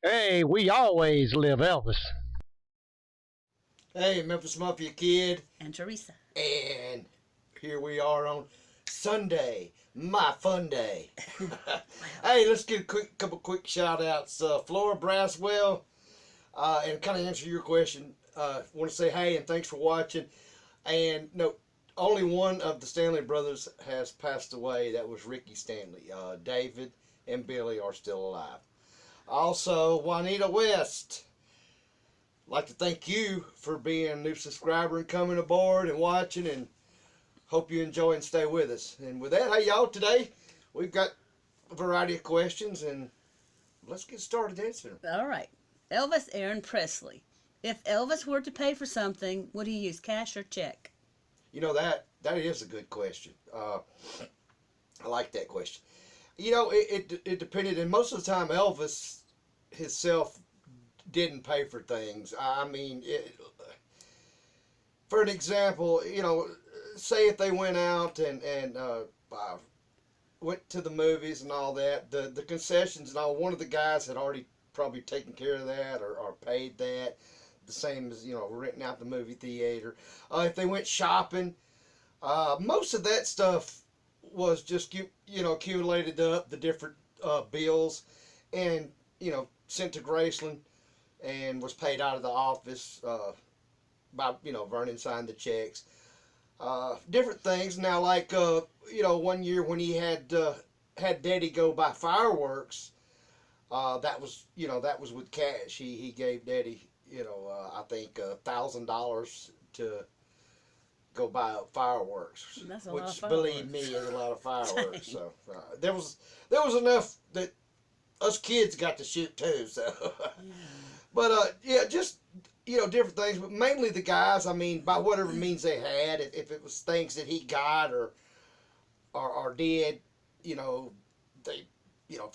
Hey, we always live Elvis. Hey, Memphis Mafia kid, And Teresa. and here we are on Sunday, my fun day. Wow. Hey, let's get a couple quick shout outs. Flora Braswell, and kind of answer your question. Want to say hey and thanks for watching. And no, only one of the Stanley brothers has passed away. That was Ricky Stanley. David and Billy are still alive. Also, Juanita West. Like to thank you for being a new subscriber and coming aboard and watching, and hope you enjoy and stay with us. And with that, hey y'all, today we've got a variety of questions, and let's get started answering them. All right. Elvis Aaron Presley. If Elvis were to pay for something, would he use cash or check? You know that is a good question. I like that question. You know, it depended, and most of the time Elvis himself didn't pay for things. I mean, for an example, say if they went out and went to the movies and all that, the concessions and all, one of the guys had already probably taken care of that or paid that. The same as, renting out the movie theater. If they went shopping, most of that stuff was just, accumulated up, the different bills, and, sent to Graceland and was paid out of the office by, Vernon signed the checks. Different things. Now, like, one year when he had Daddy go buy fireworks, that was with cash. He gave Daddy, I think $1,000 to go buy fireworks, That's a lot of which fireworks. believe me is a lot of fireworks. So there was enough that us kids got to shoot too. So, Yeah. but yeah, just different things, but mainly the guys. I mean, by whatever means they had, if it was things that he got or did, you know, they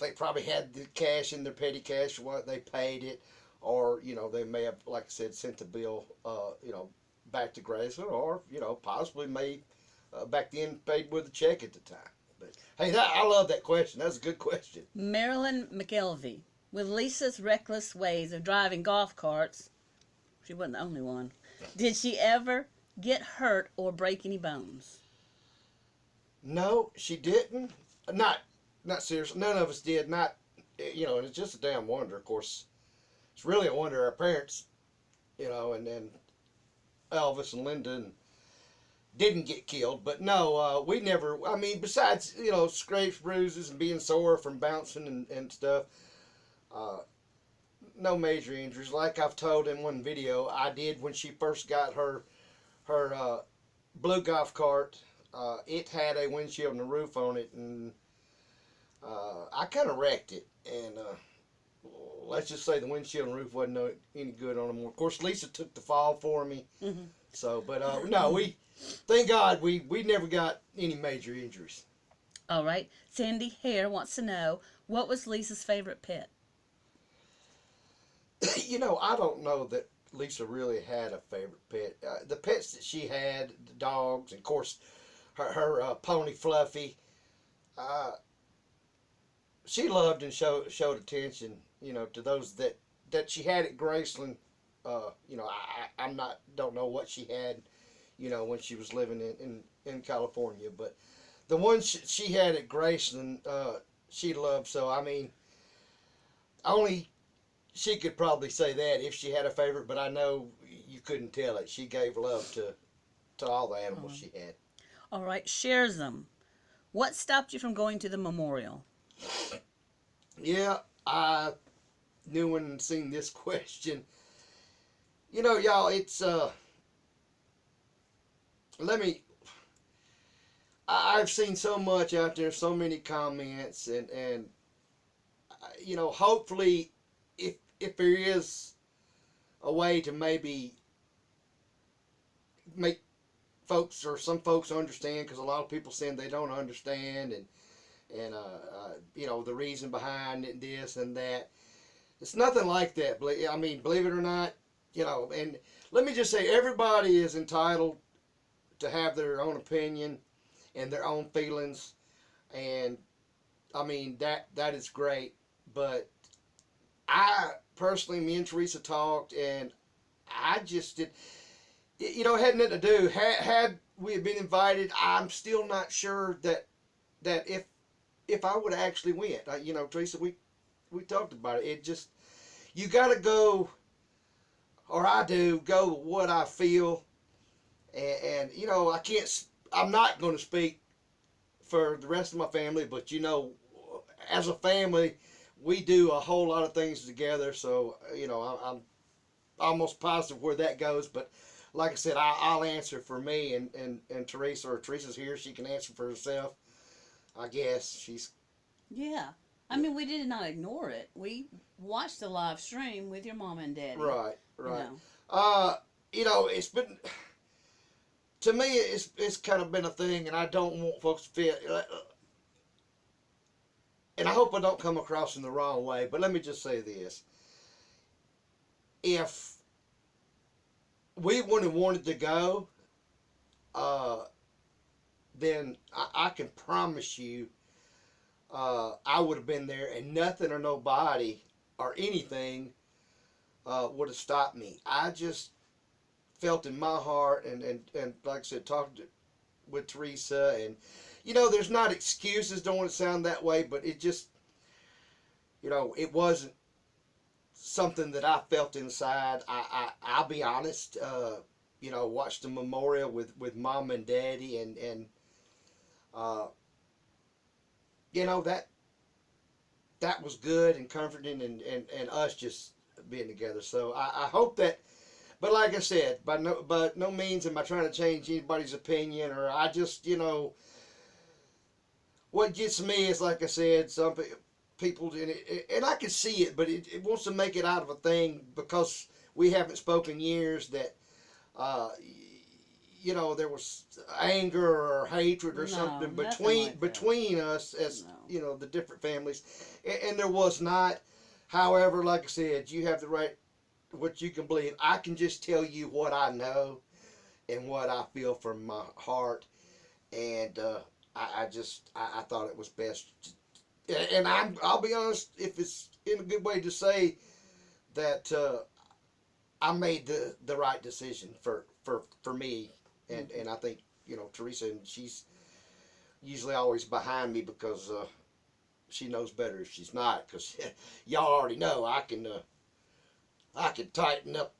they probably had the cash in their petty cash, what they paid it, or they may have, like I said, sent the bill, back to Graceland, or possibly may back then paid with a check at the time. But hey, I love that question. That's a good question. Marilyn McElvey. With Lisa's reckless ways of driving golf carts, she wasn't the only one. Did she ever get hurt or break any bones? No, she didn't. Not not seriously. None of us did. Not and it's just a damn wonder. Of course, it's really a wonder our parents, and then Elvis and Linda and didn't get killed. But no, we never. I mean, besides scrapes, bruises, and being sore from bouncing and stuff. Uh, no major injuries. Like I've told in one video, I did when she first got her blue golf cart. It had a windshield and a roof on it, and I kind of wrecked it. And let's just say the windshield and roof wasn't any good on them. Of course, Lisa took the fall for me. Mm-hmm. So, but no, we thank God we never got any major injuries. All right. Sandy Hare wants to know, what was Lisa's favorite pet? I don't know that Lisa really had a favorite pet. The pets that she had, the dogs, and of course her pony Fluffy. Uh, she loved and showed attention, to those that she had at Graceland. I'm not don't know what she had, when she was living in California, but the one she had at Graceland, she loved. So I mean, only she could probably say that if she had a favorite, but I know you couldn't tell it. She gave love to all the animals she had. All right. Shares them. What stopped you from going to the memorial? Yeah, I knew and seen this question. Y'all, it's let me. I've seen so much out there, so many comments, and hopefully, if there is a way to maybe make folks or some folks understand, because a lot of people saying they don't understand, and the reason behind it, this and that. It's nothing like that. I mean, believe it or not, and let me just say, everybody is entitled to have their own opinion and their own feelings, and I mean that is great, but I personally, me and Teresa talked, and I just did. It had nothing to do. Had we had been invited, I'm still not sure that if I would have actually went. Teresa, we talked about it. It just, you got to go, or I do go what I feel, and I can't. I'm not going to speak for the rest of my family, but as a family, we do a whole lot of things together. So I'm almost positive where that goes. But like I said, I'll answer for me, and Teresa, or Teresa's here, she can answer for herself. I guess she's. Yeah. I mean, we did not ignore it. We watched the live stream with your mom and daddy. Right. You It's been, to me, it's kind of been a thing, and I don't want folks to feel, and I hope I don't come across in the wrong way, but let me just say this. If we wouldn't have wanted to go, then I can promise you, I would have been there, and nothing or nobody or anything would have stopped me. I just felt in my heart, and like I said, talking with Teresa, and there's not excuses. Don't want to sound that way, but it just, it wasn't something that I felt inside. I'll be honest. Watched the memorial with mom and daddy, and that was good and comforting, and us just being together. So I hope that, but like I said, by no means am I trying to change anybody's opinion, or I just, what gets me is, like I said, some people, and I can see it, but it wants to make it out of a thing because we haven't spoken years, that, there was anger or hatred or something between us as, the different families, and there was not. However, like I said, you have the right, what you can believe. I can just tell you what I know and what I feel from my heart, and I thought it was best, and I'll be honest, if it's in a good way to say that I made the right decision for me, and I think Teresa, and she's usually always behind me because she knows better if she's not, because y'all already know I can tighten up.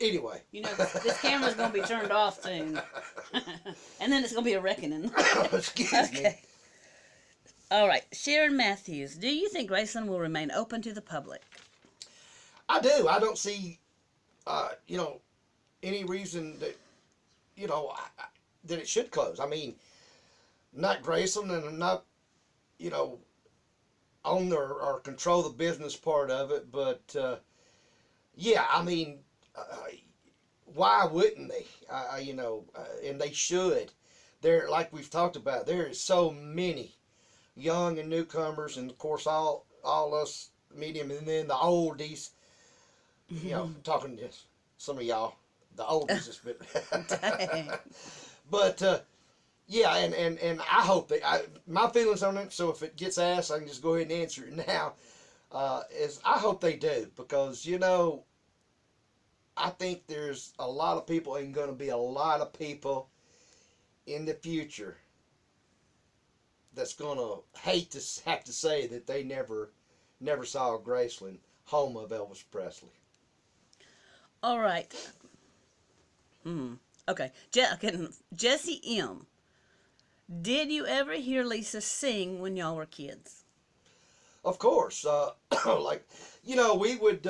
Anyway. This camera's going to be turned off soon. And then it's going to be a reckoning. Excuse me. All right. Sharon Matthews, do you think Graceland will remain open to the public? I do. I don't see, any reason that, that it should close. I mean, not Graceland, and I'm not, own or control the business part of it, but yeah, I mean, why wouldn't they? And they should. There, like we've talked about, there is so many young and newcomers, and of course all us medium, and then the oldies. Talking to some of y'all, the oldies is bit. But yeah, and I hope that my feelings on it. So if it gets asked, I can just go ahead and answer it now. Is I hope they do, because I think there's a lot of people, and going to be a lot of people in the future that's going to hate to have to say that they never saw Graceland, home of Elvis Presley. All right. Okay. Jesse M. Did you ever hear Lisa sing when y'all were kids? Of course. We would,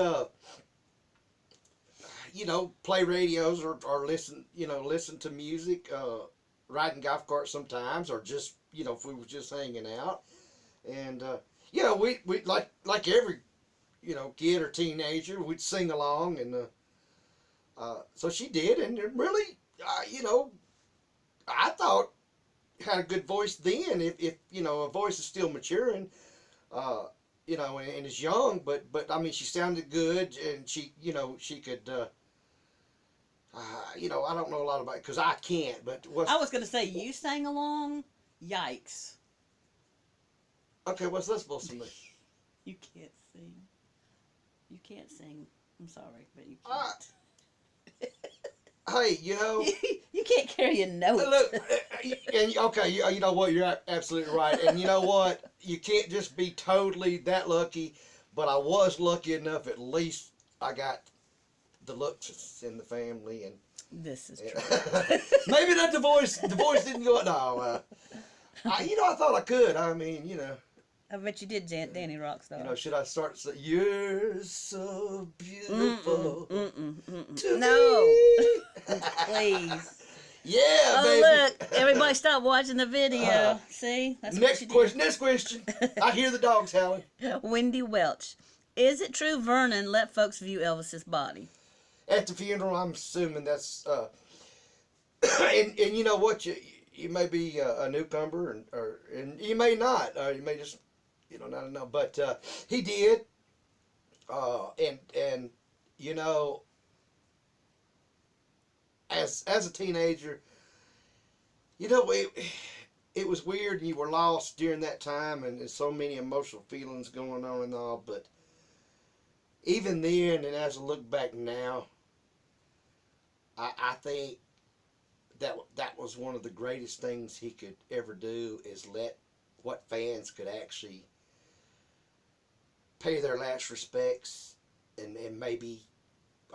play radios or listen to music, riding golf carts sometimes, or just, if we were just hanging out. And, we like every, kid or teenager, we'd sing along, and, so she did, and it really, I thought had a good voice then. If a voice is still maturing, and is young, but I mean, she sounded good, and she could, I don't know a lot about it because I can't. But I was gonna say, you sang along. Yikes. Okay, what's that supposed to mean? You can't sing. You can't sing. I'm sorry, but you I- can't. Hey, you know, You can't carry a note. look, and okay, you know what? You're absolutely right. And you know what? You can't just be totally that lucky. But I was lucky enough. At least I got the looks in the family, and This is true. maybe not the voice. The voice didn't go. No, I thought I could. I mean, I bet you did, Danny Rockstar. should I start? You're so beautiful to No. me. Please. Yeah, Oh, baby. look. Everybody stop watching the video. See? That's Next what you question. Next question. I hear the dogs howling. did. Wendy Welch. Is it true Vernon let folks view Elvis's body? At the funeral, I'm assuming that's. And you know what? You may be a newcomer, and you may not. You may just, not know. But he did. And as a teenager, it was weird, and you were lost during that time, and there's so many emotional feelings going on and all. But even then, and as I look back now, I think that was one of the greatest things he could ever do, is let what fans could actually pay their last respects, and maybe,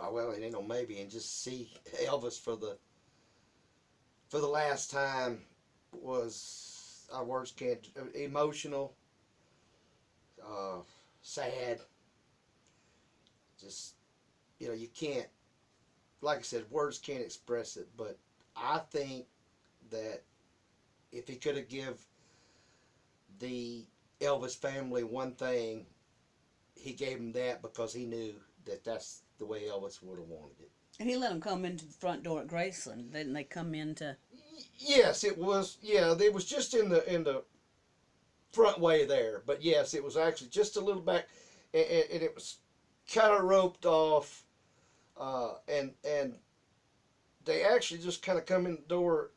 it ain't no maybe, and just see Elvis for the last time was, our words can't, emotional, sad, just, you can't, like I said, words can't express it. But I think that if he could have give the Elvis family one thing, he gave them that, because he knew that that's the way Elvis would have wanted it. And he let them come into the front door at Graceland. Didn't they come into... Yes, it was. Yeah, it was just in the front way there. But yes, it was actually just a little back, and it was kind of roped off. And they actually just kind of come in the door,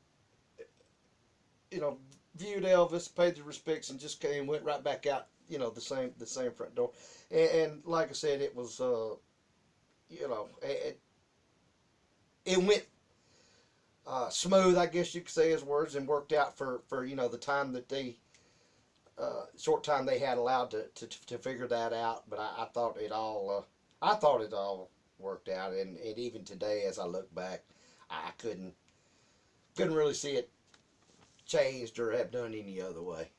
viewed Elvis, paid the respects, and just went right back out, the same front door. And like I said, it was, it went smooth, I guess you could say, his words, and worked out for the time that they, short time they had allowed to figure that out. But I thought it all, worked out, and even today, as I look back, I couldn't really see it changed or have done any other way.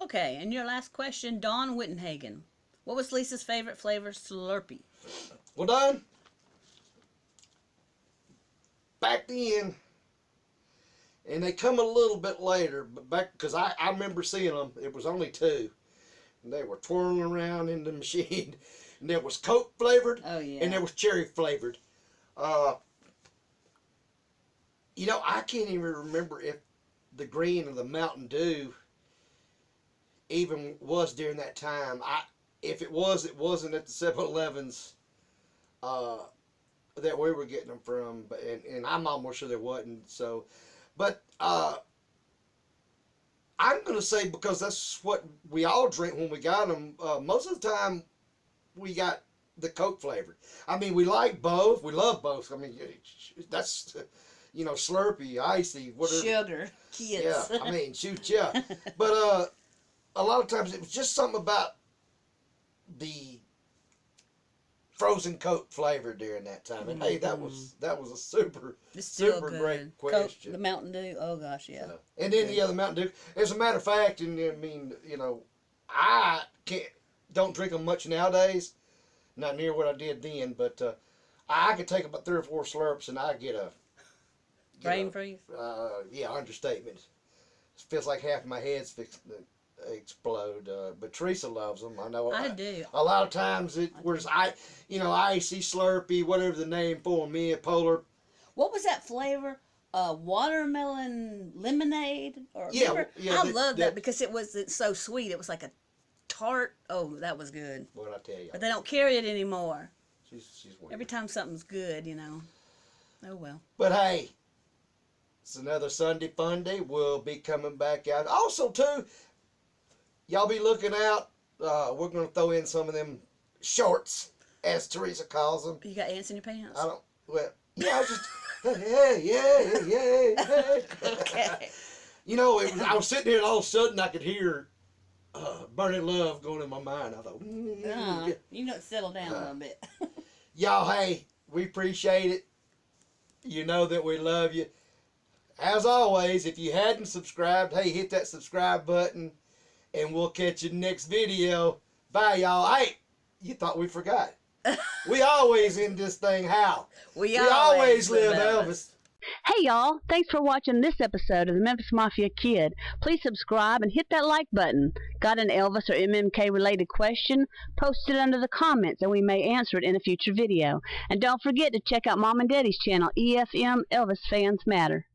Okay, and your last question, Dawn Wittenhagen. What was Lisa's favorite flavor Slurpee? Well, Don, back then, and they come a little bit later, but back, because I remember seeing them, it was only two, and they were twirling around in the machine. And there was Coke flavored, Oh, yeah. and there was cherry flavored. I can't even remember if the green or the Mountain Dew even was during that time. If it was, it wasn't at the 7-Elevens that we were getting them from, and I'm almost sure there wasn't. So, but I'm going to say, because that's what we all drink when we got them, most of the time we got the Coke flavored. I mean, we like both. We love both. I mean, that's, Slurpee, icy, whatever. Sugar. Kids. Yeah, I mean, shoot, yeah. But a lot of times it was just something about the frozen Coke flavor during that time. And hey, that was a super great question. Coke, the Mountain Dew. Oh gosh, yeah. And then the other Mountain Dew. As a matter of fact, and I mean, I don't drink them much nowadays. Not near what I did then, but I could take about 3 or 4 slurps and I get a brain freeze. Yeah, understatement. It feels like half my head's fixing to explode. But Teresa loves them. I know. I do. A lot of times whereas icy, Slurpee, whatever the name for them is, Polar. What was that flavor? Watermelon lemonade? Yeah, I love that because it's so sweet. It was like a tart. Oh, that was good. What I tell you. But they don't carry it anymore. She's weird. Every time something's good, Oh well. But hey, it's another Sunday Fun Day. We'll be coming back out. Also, too, y'all be looking out we're going to throw in some of them shorts, as Teresa calls them. You got ants in your pants? I don't, well, yeah, I was just, hey. Okay. You know, I was sitting here and all of a sudden I could hear Burning Love going in my mind. I thought, You know, settle down a little bit. y'all, hey, we appreciate it. You know that we love you. As always, if you hadn't subscribed, hey, hit that subscribe button, and we'll catch you next video. Bye, y'all. Hey, you thought we forgot. We always end this thing how? We always live Elvis. Hey y'all, thanks for watching this episode of the Memphis Mafia Kid. Please subscribe and hit that like button. Got an Elvis or MMK related question? Post it under the comments and we may answer it in a future video. And don't forget to check out Mom and Daddy's channel, EFM Elvis Fans Matter.